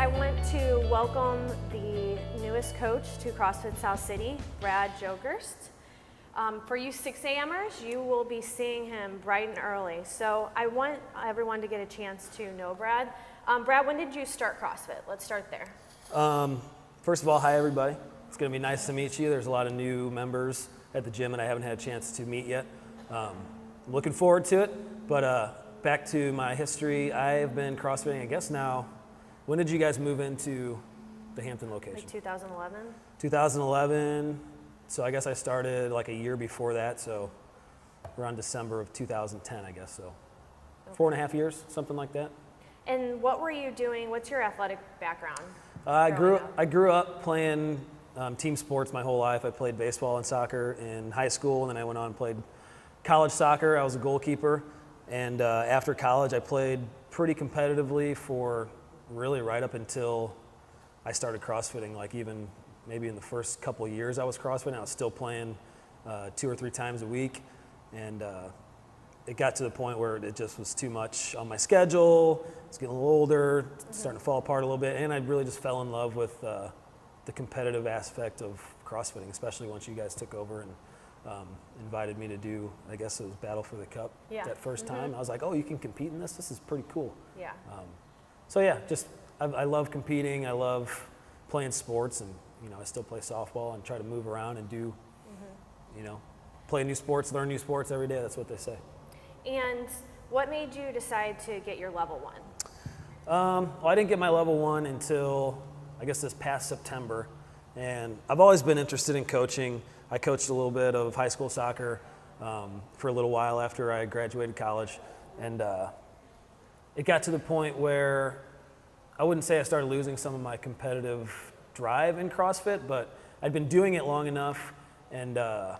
I want to welcome the newest coach to CrossFit South City, Brad Jogerst. For you 6 a.m.ers, you will be seeing him bright and early. So I want everyone to get a chance to know Brad. Brad, when did you start CrossFit? Let's start there. First of all, hi everybody. It's going to be nice to meet you. There's a lot of new members at the gym and I haven't had a chance to meet yet. I'm looking forward to it, but back to my history. I have been CrossFitting, I guess now. When did you guys move into the Hampton location? Like 2011? 2011. So I guess I started like a year before that, so around December of 2010, I guess, so. Okay. 4.5 years, something like that. And what were you doing? What's your athletic background? I grew up playing team sports my whole life. I played baseball and soccer in high school, and then I went on and played college soccer. I was a goalkeeper, and after college I played pretty competitively for really right up until I started CrossFitting. Like even maybe in the first couple of years I was CrossFitting, I was still playing 2 or 3 times a week, and it got to the point where it just was too much on my schedule. It's getting a little older, starting to fall apart a little bit, and I really just fell in love with the competitive aspect of CrossFitting, especially once you guys took over and invited me to do, I guess it was Battle for the Cup that first time. I was like, oh, you can compete in this? This is pretty cool. Yeah. So yeah, just I love competing. I love playing sports, and I still play softball and try to move around and do, play new sports, learn new sports every day. That's what they say. And what made you decide to get your level 1? Well, I didn't get my level 1 until, I guess, this past September. And I've always been interested in coaching. I coached a little bit of high school soccer for a little while after I graduated college. And it got to the point where I wouldn't say I started losing some of my competitive drive in CrossFit, but I'd been doing it long enough, and I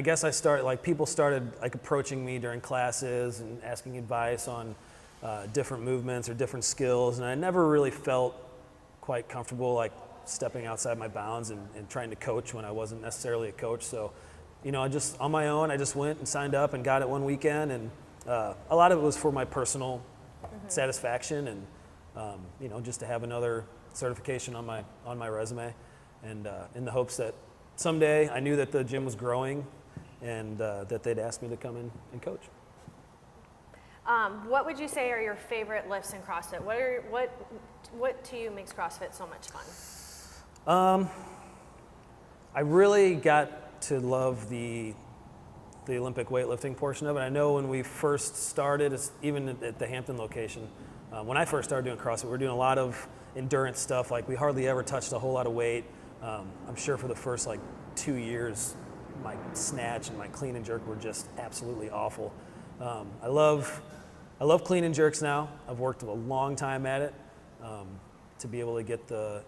guess people started approaching me during classes and asking advice on different movements or different skills, and I never really felt quite comfortable stepping outside my bounds and trying to coach when I wasn't necessarily a coach. So, I just on my own, I just went and signed up and got it one weekend, and a lot of it was for my personal satisfaction and just to have another certification on my resume, and in the hopes that someday I knew that the gym was growing and that they'd ask me to come in and coach. What would you say are your favorite lifts in CrossFit? What to you makes CrossFit so much fun? I really got to love the Olympic weightlifting portion of it. I know when we first started, even at the Hampton location, when I first started doing CrossFit, we were doing a lot of endurance stuff. We hardly ever touched a whole lot of weight. I'm sure for the first 2 years, my snatch and my clean and jerk were just absolutely awful. I love clean and jerks now. I've worked a long time at it to be able to get the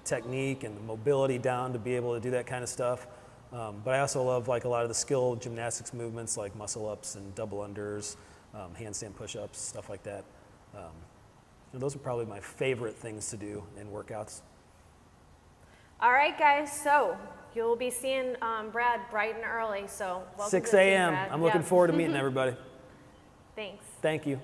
technique and the mobility down to be able to do that kind of stuff. But I also love a lot of the skill gymnastics movements like muscle ups and double unders, handstand push-ups, stuff like that. Those are probably my favorite things to do in workouts. All right, guys, so you'll be seeing Brad bright and early, so welcome 6 to the team, a.m. Brad. I'm looking forward to meeting everybody. Thanks. Thank you.